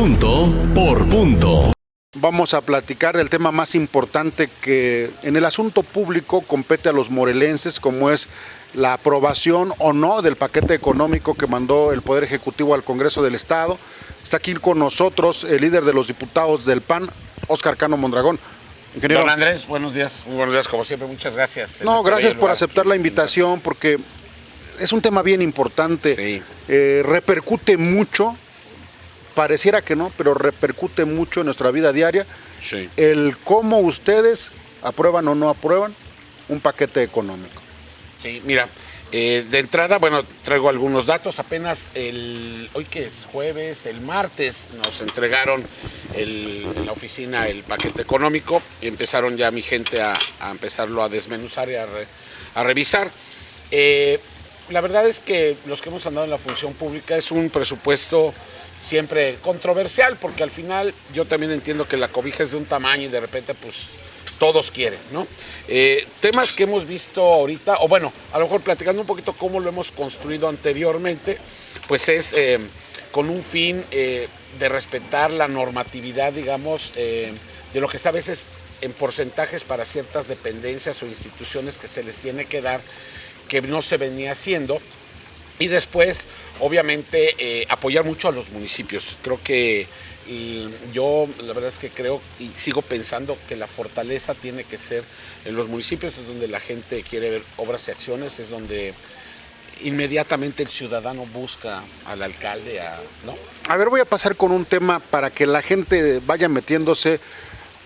Punto por punto. Vamos a platicar del tema más importante que en el asunto público compete a los morelenses, como es la aprobación o no del paquete económico que mandó el Poder Ejecutivo al Congreso del Estado. Está aquí con nosotros el líder de los diputados del PAN, Óscar Cano Mondragón. Ingeniero. Don Andrés, buenos días. Muy buenos días, como siempre, muchas gracias. No, gracias por aceptar la invitación, porque es un tema bien importante. Sí. Repercute mucho. Pareciera que no, pero repercute mucho en nuestra vida diaria. Sí. El cómo ustedes aprueban o no aprueban un paquete económico. Sí, mira, de entrada, bueno, traigo algunos datos. Apenas hoy que es jueves, el martes nos entregaron en la oficina el paquete económico y empezaron ya mi gente a empezarlo a desmenuzar y a revisar. La verdad es que los que hemos andado en la función pública es un presupuesto siempre controversial, porque al final yo también entiendo que la cobija es de un tamaño y de repente pues todos quieren, ¿no? Temas que hemos visto ahorita, o bueno, a lo mejor platicando un poquito cómo lo hemos construido anteriormente, pues es con un fin de respetar la normatividad, digamos, de lo que está a veces en porcentajes para ciertas dependencias o instituciones que se les tiene que dar, que no se venía haciendo. Y después, obviamente, apoyar mucho a los municipios. Creo que yo, la verdad es que creo y sigo pensando que la fortaleza tiene que ser en los municipios, es donde la gente quiere ver obras y acciones, es donde inmediatamente el ciudadano busca al alcalde, ¿no? A ver, voy a pasar con un tema para que la gente vaya metiéndose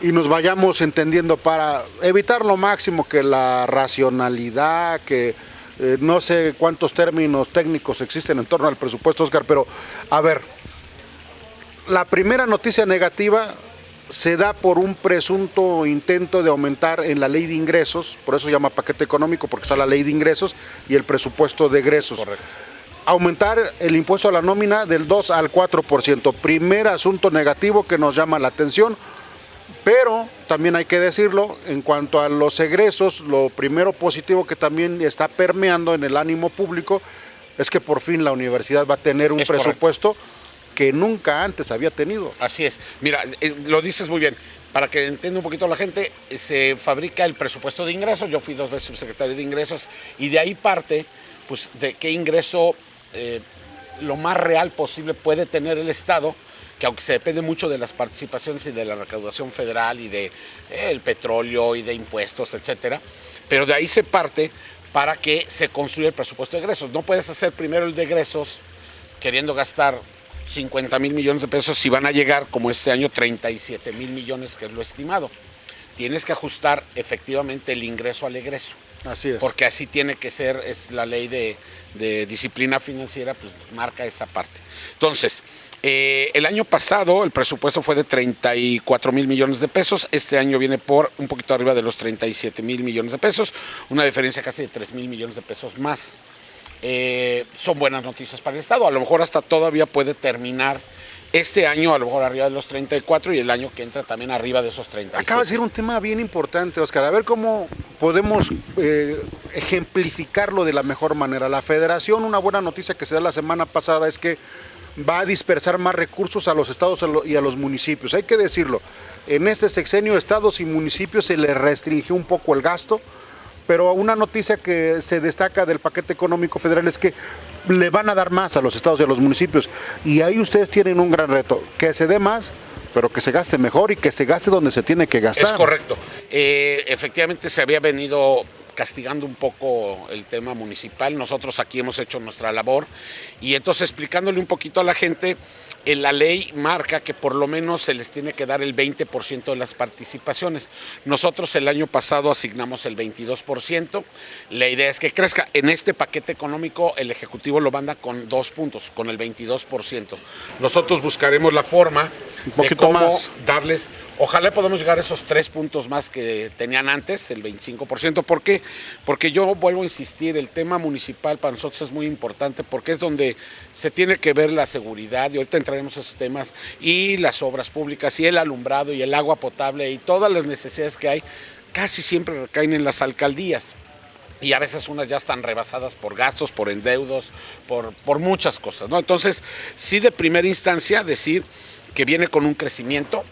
y nos vayamos entendiendo para evitar lo máximo que la racionalidad, que no sé cuántos términos técnicos existen en torno al presupuesto, Óscar, pero a ver, la primera noticia negativa se da por un presunto intento de aumentar en la ley de ingresos, por eso se llama paquete económico, porque está la ley de ingresos y el presupuesto de egresos. Correcto. Aumentar el impuesto a la nómina del 2 al 4%. Primer asunto negativo que nos llama la atención. Pero también hay que decirlo, en cuanto a los egresos, lo primero positivo que también está permeando en el ánimo público es que por fin la universidad va a tener un presupuesto que nunca antes había tenido. Así es. Mira, lo dices muy bien. Para que entienda un poquito la gente, se fabrica el presupuesto de ingresos. Yo fui 2 veces subsecretario de ingresos y de ahí parte, pues, de qué ingreso lo más real posible puede tener el Estado, que aunque se depende mucho de las participaciones y de la recaudación federal y de el petróleo y de impuestos, etcétera, pero de ahí se parte para que se construya el presupuesto de egresos. No puedes hacer primero el de egresos queriendo gastar 50,000 millones de pesos si van a llegar, como este año, 37,000 millones, que es lo estimado. Tienes que ajustar efectivamente el ingreso al egreso. Así es. Porque así tiene que ser, es la ley de disciplina financiera, pues marca esa parte. Entonces, el año pasado el presupuesto fue de 34,000 millones de pesos, este año viene por un poquito arriba de los 37,000 millones de pesos, una diferencia casi de 3,000 millones de pesos más. Son buenas noticias para el Estado, a lo mejor hasta todavía puede terminar este año a lo mejor arriba de los 34 y el año que entra también arriba de esos 37. Acaba de ser un tema bien importante, Óscar. A ver cómo podemos ejemplificarlo de la mejor manera. La Federación, una buena noticia que se da la semana pasada es que va a dispersar más recursos a los estados y a los municipios. Hay que decirlo, en este sexenio estados y municipios se les restringió un poco el gasto, pero una noticia que se destaca del paquete económico federal es que le van a dar más a los estados y a los municipios. Y ahí ustedes tienen un gran reto, que se dé más, pero que se gaste mejor y que se gaste donde se tiene que gastar. Es correcto. Efectivamente se había venido castigando un poco el tema municipal. Nosotros aquí hemos hecho nuestra labor y entonces explicándole un poquito a la gente, en la ley marca que por lo menos se les tiene que dar el 20% de las participaciones. Nosotros el año pasado asignamos el 22%. La idea es que crezca. En este paquete económico el Ejecutivo lo manda con 2 puntos, con el 22%. Nosotros buscaremos la forma de cómo darles, ojalá podamos llegar a esos 3 puntos más que tenían antes, el 25%. ¿Por qué? Porque yo vuelvo a insistir, el tema municipal para nosotros es muy importante porque es donde se tiene que ver la seguridad, y ahorita entraremos a esos temas, y las obras públicas, y el alumbrado, y el agua potable, y todas las necesidades que hay, casi siempre recaen en las alcaldías. Y a veces unas ya están rebasadas por gastos, por endeudos, por muchas cosas, ¿no? Entonces, sí, de primera instancia decir que viene con un crecimiento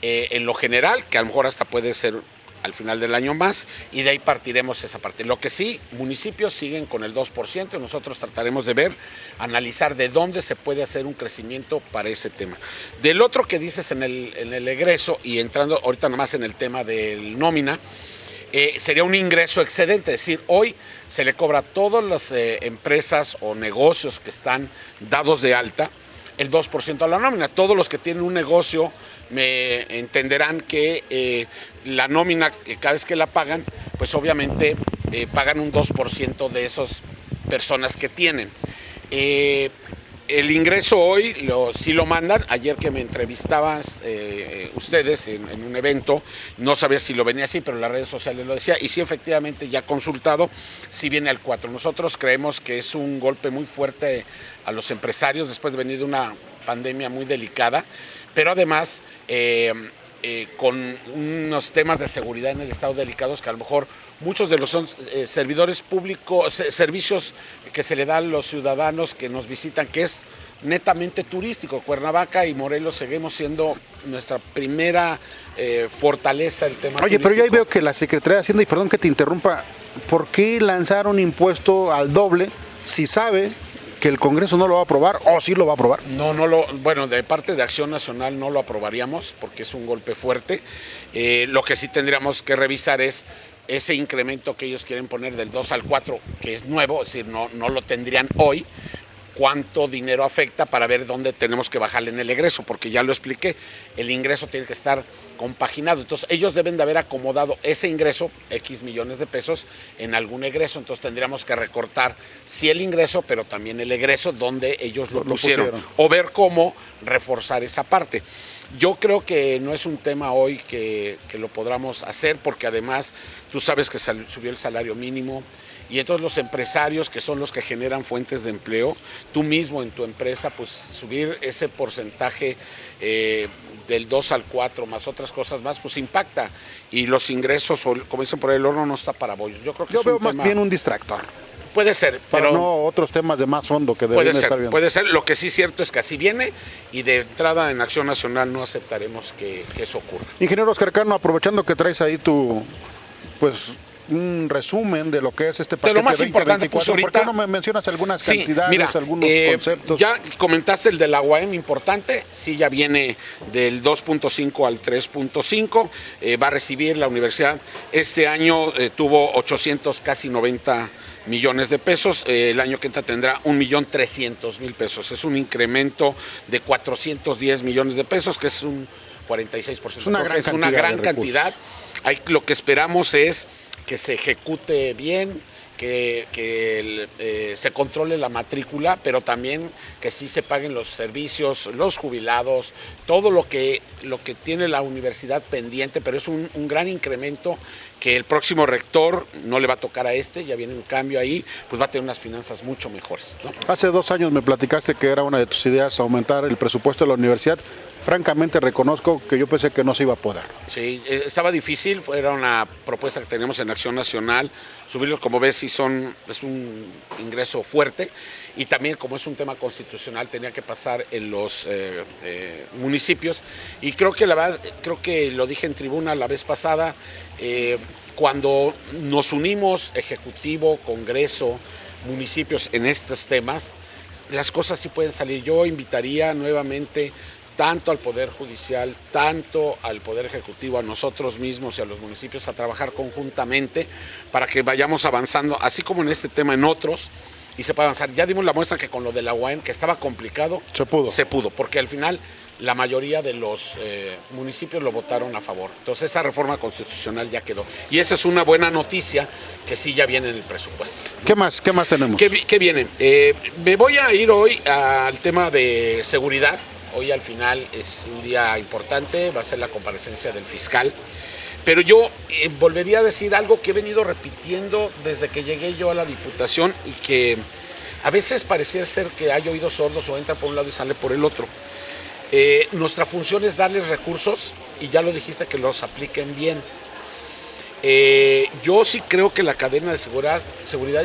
en lo general, que a lo mejor hasta puede ser al final del año más, y de ahí partiremos esa parte. Lo que sí, municipios siguen con el 2%, nosotros trataremos de ver, analizar de dónde se puede hacer un crecimiento para ese tema. Del otro que dices en el egreso, y entrando ahorita nomás en el tema del nómina, sería un ingreso excedente, es decir, hoy se le cobra a todas las empresas o negocios que están dados de alta el 2% a la nómina. Todos los que tienen un negocio me entenderán que la nómina, cada vez que la pagan, pues obviamente pagan un 2% de esas personas que tienen. El ingreso hoy sí lo mandan. Ayer que me entrevistaban ustedes en un evento, no sabía si lo venía así, pero las redes sociales lo decía, y sí, efectivamente, ya consultado, sí viene al 4. Nosotros creemos que es un golpe muy fuerte a los empresarios después de venir de una pandemia muy delicada, pero además con unos temas de seguridad en el estado delicados que a lo mejor muchos de los servidores públicos, servicios que se le dan a los ciudadanos que nos visitan, que es netamente turístico. Cuernavaca y Morelos seguimos siendo nuestra primera fortaleza el tema turístico. Pero yo ahí veo que la Secretaría de Hacienda, y perdón que te interrumpa, ¿por qué lanzar un impuesto al doble si sabe que el Congreso no lo va a aprobar, o sí lo va a aprobar? Bueno, de parte de Acción Nacional no lo aprobaríamos porque es un golpe fuerte. Lo que sí tendríamos que revisar es ese incremento que ellos quieren poner del 2 al 4, que es nuevo, es decir, no lo tendrían hoy. Cuánto dinero afecta para ver dónde tenemos que bajarle en el egreso, porque ya lo expliqué, el ingreso tiene que estar compaginado. Entonces ellos deben de haber acomodado ese ingreso, X millones de pesos, en algún egreso. Entonces tendríamos que recortar sí el ingreso, pero también el egreso donde ellos lo pusieron. O ver cómo reforzar esa parte. Yo creo que no es un tema hoy que lo podamos hacer, porque además tú sabes que subió el salario mínimo. Y entonces los empresarios, que son los que generan fuentes de empleo, tú mismo en tu empresa, pues subir ese porcentaje del 2 al 4 más otras cosas más, pues impacta. Y los ingresos, como dicen por ahí, el horno no está para bollos. Yo creo que veo más bien un distractor. Puede ser, pero no otros temas de más fondo que deben estar viendo. Puede ser. Lo que sí es cierto es que así viene, y de entrada en Acción Nacional no aceptaremos que eso ocurra. Ingeniero Oscar Cano, aprovechando que traes ahí un resumen de lo que es este paquete de lo más importante, pues ahorita, ¿por qué no me mencionas algunas cantidades, algunos conceptos? Ya comentaste el de la UAM, importante, sí, ya viene del 2.5 al 3.5, va a recibir la universidad, este año tuvo 800, casi 90 millones de pesos, el año que entra tendrá 1.300.000 pesos, es un incremento de 410 millones de pesos, que es un 46%, es una gran cantidad. Ahí lo que esperamos es que se ejecute bien, que se controle la matrícula, pero también que sí se paguen los servicios, los jubilados, todo lo que tiene la universidad pendiente, pero es un gran incremento que el próximo rector no le va a tocar a ya viene un cambio ahí, pues va a tener unas finanzas mucho mejores, ¿no? Hace 2 años me platicaste que era una de tus ideas aumentar el presupuesto de la universidad. Francamente reconozco que yo pensé que no se iba a poder. Sí, estaba difícil, era una propuesta que teníamos en Acción Nacional, subirlos, como ves, es un ingreso fuerte, y también como es un tema constitucional tenía que pasar en los municipios, y creo que lo dije en tribuna la vez pasada, cuando nos unimos Ejecutivo, Congreso, municipios en estos temas, las cosas sí pueden salir. Yo invitaría nuevamente tanto al Poder Judicial, tanto al Poder Ejecutivo, a nosotros mismos y a los municipios a trabajar conjuntamente para que vayamos avanzando, así como en este tema, en otros, y se puede avanzar. Ya dimos la muestra que con lo de la UAM, que estaba complicado, se pudo, porque al final la mayoría de los municipios lo votaron a favor. Entonces esa reforma constitucional ya quedó. Y esa es una buena noticia, que sí ya viene en el presupuesto. ¿Qué más tenemos? ¿Qué viene? Me voy a ir hoy al tema de seguridad. Hoy al final es un día importante, va a ser la comparecencia del fiscal, pero yo volvería a decir algo que he venido repitiendo desde que llegué yo a la Diputación, y que a veces pareciera ser que hay oídos sordos, o entra por un lado y sale por el otro. Nuestra función es darles recursos, y ya lo dijiste, que los apliquen bien. Yo sí creo que la cadena de seguridad,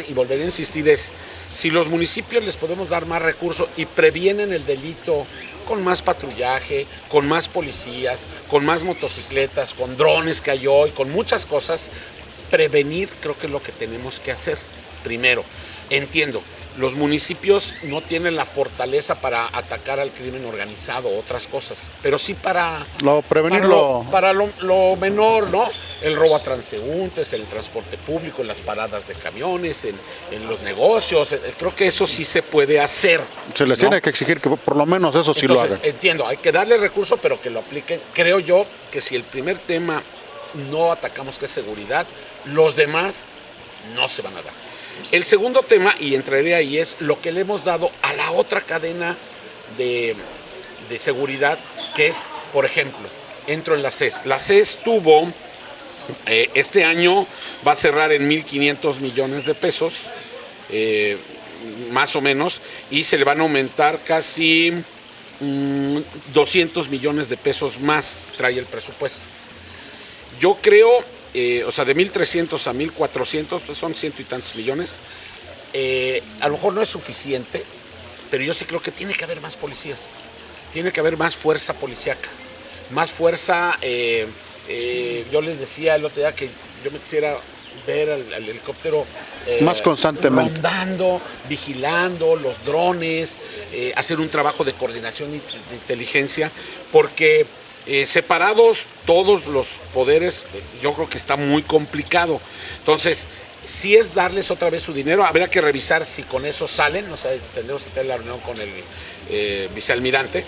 y volveré a insistir, es si los municipios les podemos dar más recursos y previenen el delito con más patrullaje, con más policías, con más motocicletas, con drones que hay hoy, con muchas cosas. Prevenir creo que es lo que tenemos que hacer primero. Entiendo, los municipios no tienen la fortaleza para atacar al crimen organizado, otras cosas, pero sí para lo menor, ¿no? El robo a transeúntes, el transporte público, en las paradas de camiones, en los negocios. Creo que eso sí se puede hacer. Se les tiene que exigir que por lo menos eso sí lo hagan. Entiendo, hay que darle recursos, pero que lo apliquen. Creo yo que si el primer tema no atacamos, que es seguridad, los demás no se van a dar. El segundo tema, y entraré ahí, es lo que le hemos dado a la otra cadena de seguridad, que es, por ejemplo, entro en la CES. La CES tuvo, este año va a cerrar en 1.500 millones de pesos, más o menos, y se le van a aumentar casi 200 millones de pesos más, trae el presupuesto. Yo creo... o sea, de 1.300 a 1.400, pues son 100 y tantos millones. A lo mejor no es suficiente, pero yo sí creo que tiene que haber más policías. Tiene que haber más fuerza policíaca. Más fuerza. Yo les decía el otro día que yo me quisiera ver al helicóptero más constantemente, rondando, vigilando los drones, hacer un trabajo de coordinación y de inteligencia, porque separados todos los poderes, yo creo que está muy complicado. Entonces, si es darles otra vez su dinero, habría que revisar si con eso salen, o sea, tendremos que tener la reunión con el vicealmirante,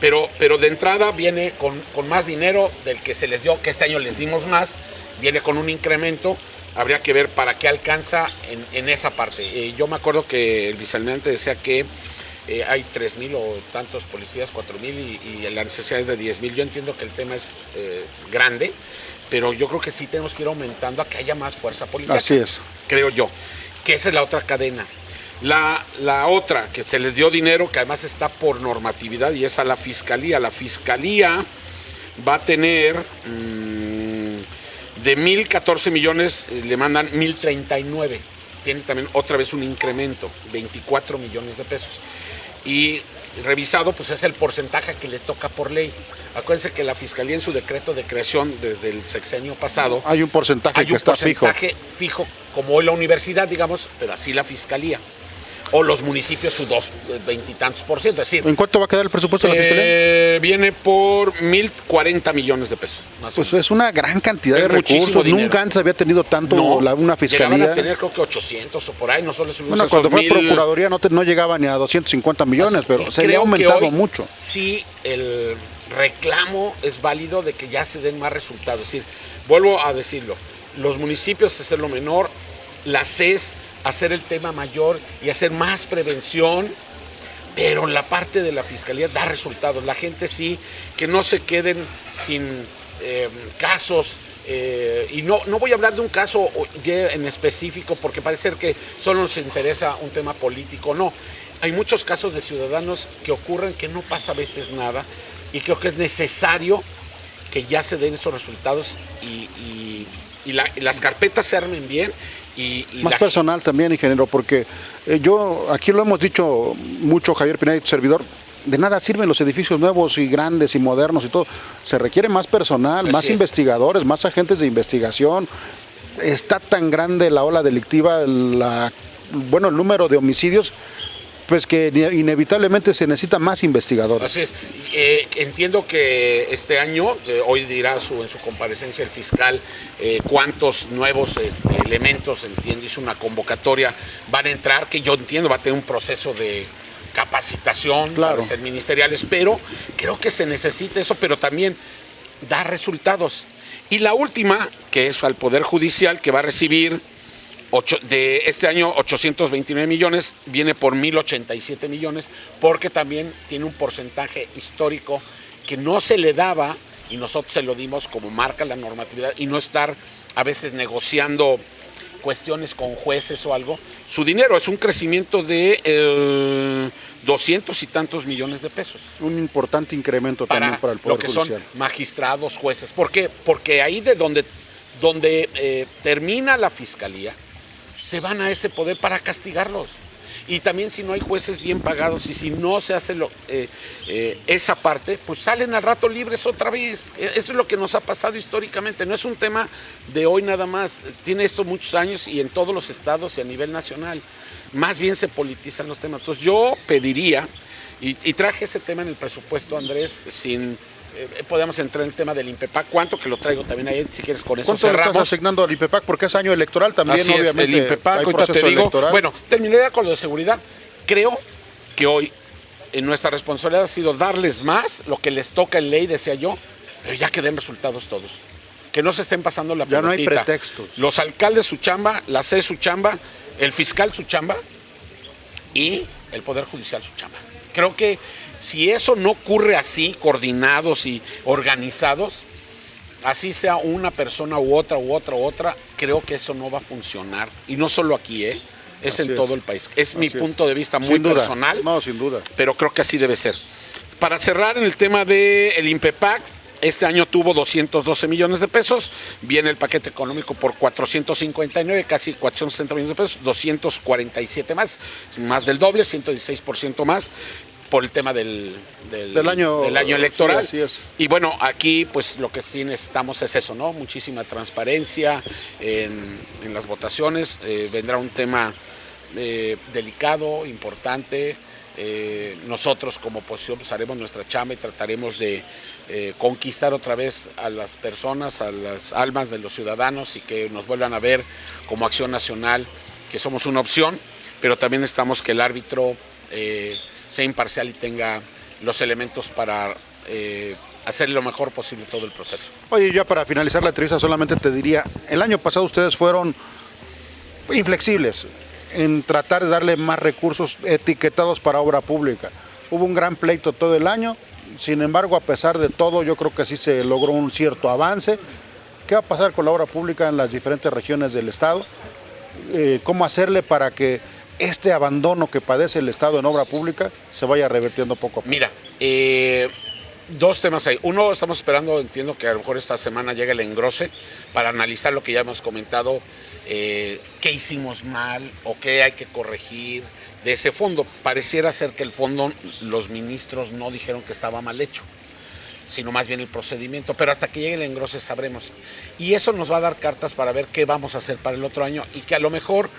pero de entrada viene con más dinero del que se les dio, que este año les dimos más, viene con un incremento, habría que ver para qué alcanza en esa parte. Yo me acuerdo que el vicealmirante decía que hay 3,000 o tantos policías, 4,000 y la necesidad es de 10,000. Yo entiendo que el tema es grande, pero yo creo que sí tenemos que ir aumentando a que haya más fuerza policial. Así es. Creo yo, que esa es la otra cadena. La otra, que se les dio dinero, que además está por normatividad, y es a la Fiscalía. La Fiscalía va a tener de 1.014 millones, le mandan 1.039. Tiene también otra vez un incremento, 24 millones de pesos. Y revisado, pues es el porcentaje que le toca por ley. Acuérdense que la Fiscalía en su decreto de creación desde el sexenio pasado... Hay un porcentaje que está fijo. Hay un porcentaje fijo, como hoy la universidad, digamos, pero así la Fiscalía. O los municipios su 20 y tantos %. Es decir, ¿en cuánto va a quedar el presupuesto de la Fiscalía? Viene por 1.040 millones de pesos. Pues es una gran cantidad de recursos. Nunca antes había tenido tanto una Fiscalía. Llegaban a tener creo que 800 o por ahí, no solo subimos cuando fue Procuraduría no llegaba ni a 250 millones, pero se le ha aumentado mucho. Sí, el reclamo es válido de que ya se den más resultados. Es decir, vuelvo a decirlo, los municipios hacer lo menor, la CES hacer el tema mayor y hacer más prevención, pero la parte de la Fiscalía da resultados. La gente sí, que no se queden sin casos, y no voy a hablar de un caso en específico porque parece que solo nos interesa un tema político, no. Hay muchos casos de ciudadanos que ocurren que no pasa a veces nada, y creo que es necesario que ya se den esos resultados y las carpetas se armen bien. Más personal también, ingeniero, porque yo, aquí lo hemos dicho mucho, Javier Pineda y tu servidor, de nada sirven los edificios nuevos y grandes y modernos y todo. Se requiere más personal, más investigadores, más agentes de investigación. Está tan grande la ola delictiva, el número de homicidios, pues que inevitablemente se necesita más investigadores. Así es. Entiendo que este año, hoy dirá en su comparecencia el fiscal, cuántos nuevos elementos, entiendo, hizo una convocatoria, van a entrar, que yo entiendo va a tener un proceso de capacitación, claro, para ser ministeriales, pero creo que se necesita eso, pero también da resultados. Y la última, que es al Poder Judicial, que va a recibir de este año 829 millones, viene por 1.087 millones, porque también tiene un porcentaje histórico que no se le daba, y nosotros se lo dimos como marca la normatividad, y no estar a veces negociando cuestiones con jueces o algo. Su dinero es un crecimiento de 200 y tantos millones de pesos. Un importante incremento también para el Poder Judicial. Lo que son magistrados, jueces. ¿Por qué? Porque ahí de donde termina la Fiscalía, se van a ese poder para castigarlos. Y también si no hay jueces bien pagados y si no se hace esa parte, pues salen al rato libres otra vez. Esto es lo que nos ha pasado históricamente. No es un tema de hoy nada más. Tiene esto muchos años y en todos los estados y a nivel nacional. Más bien se politizan los temas. Entonces yo pediría, y traje ese tema en el presupuesto, Andrés, sin... podemos entrar en el tema del INPEPAC, cuánto que lo traigo también ahí, si quieres con eso ¿Cuánto cerramos. le estás asignando al INPEPAC? Porque es año electoral también, Así obviamente. es, el INPEPAC, hay ahorita te proceso digo. electoral. Bueno, terminaría con lo de seguridad. Creo que hoy en nuestra responsabilidad ha sido darles más, lo que les toca en ley, decía yo, pero ya que den resultados todos. Que no se estén pasando la pelotita. Ya no hay pretextos. Los alcaldes su chamba, la C su chamba, el fiscal su chamba y el Poder Judicial su chamba. Creo que si eso no ocurre así, coordinados y organizados, así sea una persona u otra, creo que eso no va a funcionar. Y no solo aquí, es Así en es. todo el país. Es mi Así punto de vista muy Sin duda. personal, No, sin duda. pero creo que así debe ser. Para cerrar en el tema del INPEPAC, este año tuvo 212 millones de pesos, viene el paquete económico por 459, casi 460 millones de pesos, 247 más del doble, 116% más por el tema del año electoral. Sí, así es. Y bueno, aquí pues lo que sí necesitamos es eso, ¿no? Muchísima transparencia en las votaciones. Vendrá un tema delicado, importante. Nosotros como oposición pues haremos nuestra chamba y trataremos de conquistar otra vez a las personas, a las almas de los ciudadanos y que nos vuelvan a ver como Acción Nacional, que somos una opción, pero también necesitamos que el árbitro sea imparcial y tenga los elementos para hacer lo mejor posible todo el proceso. Oye, ya para finalizar la entrevista solamente te diría, el año pasado ustedes fueron inflexibles en tratar de darle más recursos etiquetados para obra pública. Hubo un gran pleito todo el año, sin embargo, a pesar de todo, yo creo que sí se logró un cierto avance. ¿Qué va a pasar con la obra pública en las diferentes regiones del Estado? ¿Cómo hacerle para que este abandono que padece el Estado en obra pública se vaya revirtiendo poco a poco? Mira, dos temas ahí. Uno, estamos esperando, entiendo que a lo mejor esta semana llega el engrose para analizar lo que ya hemos comentado, qué hicimos mal o qué hay que corregir de ese fondo. Pareciera ser que el fondo, los ministros no dijeron que estaba mal hecho, sino más bien el procedimiento, pero hasta que llegue el engrose sabremos. Y eso nos va a dar cartas para ver qué vamos a hacer para el otro año y que a lo mejor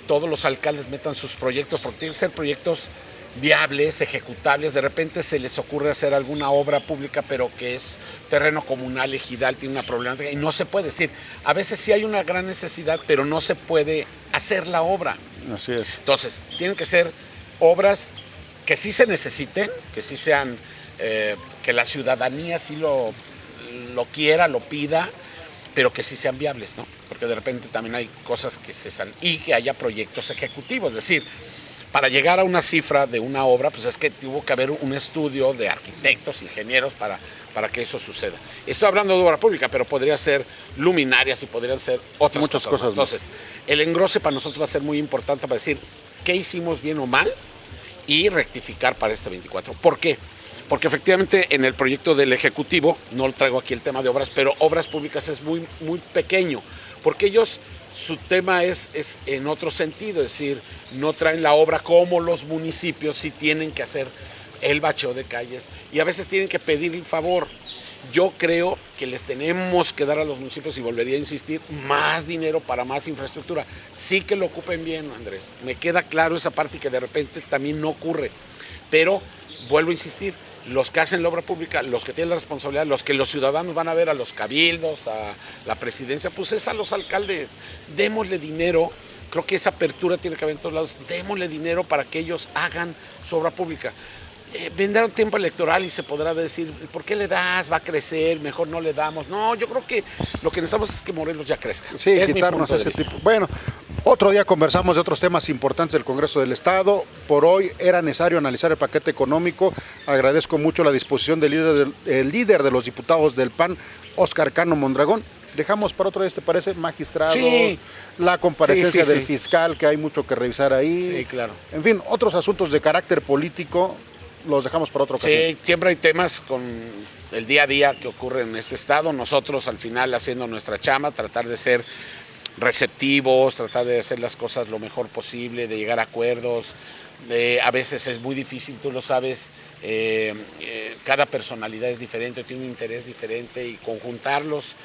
todos los alcaldes metan sus proyectos, porque tienen que ser proyectos viables, ejecutables. De repente se les ocurre hacer alguna obra pública, pero que es terreno comunal, ejidal, tiene una problemática y no se puede decir. A veces sí hay una gran necesidad, pero no se puede hacer la obra. Así es. Entonces, tienen que ser obras que sí se necesiten, que sí sean, que la ciudadanía sí lo quiera, lo pida, pero que sí sean viables, ¿no? Porque de repente también hay cosas que se salen y que haya proyectos ejecutivos, es decir, para llegar a una cifra de una obra, pues es que tuvo que haber un estudio de arquitectos, ingenieros para que eso suceda. Estoy hablando de obra pública, pero podría ser luminarias y podrían ser otras Muchas cosas. Entonces, el engrose para nosotros va a ser muy importante para decir qué hicimos bien o mal y rectificar para este 24. ¿Por qué? Porque efectivamente en el proyecto del Ejecutivo, no traigo aquí el tema de obras, pero obras públicas es muy, muy pequeño, porque ellos... Su tema es en otro sentido, es decir, no traen la obra como los municipios, sí tienen que hacer el bacheo de calles y a veces tienen que pedir el favor. Yo creo que les tenemos que dar a los municipios, y volvería a insistir, más dinero para más infraestructura. Sí que lo ocupen bien, Andrés. Me queda claro esa parte y que de repente también no ocurre. Pero, vuelvo a insistir, los que hacen la obra pública, los que tienen la responsabilidad, los que los ciudadanos van a ver, a los cabildos, a la presidencia, pues es a los alcaldes. Démosle dinero, creo que esa apertura tiene que haber en todos lados, démosle dinero para que ellos hagan su obra pública. Vendrá un tiempo electoral y se podrá decir, ¿por qué le das? Va a crecer, mejor no le damos. No, yo creo que lo que necesitamos es que Morelos ya crezca. Sí, es quitarnos ese tipo. Bueno, otro día conversamos de otros temas importantes del Congreso del Estado. Por hoy era necesario analizar el paquete económico. Agradezco mucho la disposición del líder de los diputados del PAN, Óscar Cano Mondragón. Dejamos para otro día, ¿te parece, magistrado? Sí. La comparecencia Sí. del fiscal, que hay mucho que revisar ahí. Sí, claro. En fin, otros asuntos de carácter político los dejamos para otra ocasión. Sí, siempre hay temas con el día a día que ocurre en este estado. Nosotros al final haciendo nuestra chamba, tratar de ser receptivos, tratar de hacer las cosas lo mejor posible, de llegar a acuerdos. A veces es muy difícil, tú lo sabes, cada personalidad es diferente, tiene un interés diferente y conjuntar los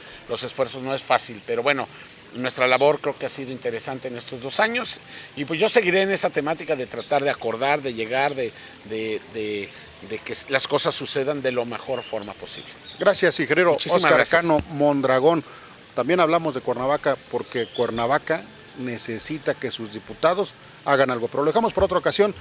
esfuerzos no es fácil, pero bueno, nuestra labor creo que ha sido interesante en estos 2 años y pues yo seguiré en esa temática de tratar de acordar, de llegar, de que las cosas sucedan de la mejor forma posible. Gracias, ingeniero Óscar gracias. Cano Mondragón. También hablamos de Cuernavaca porque Cuernavaca necesita que sus diputados hagan algo, pero lo dejamos por otra ocasión.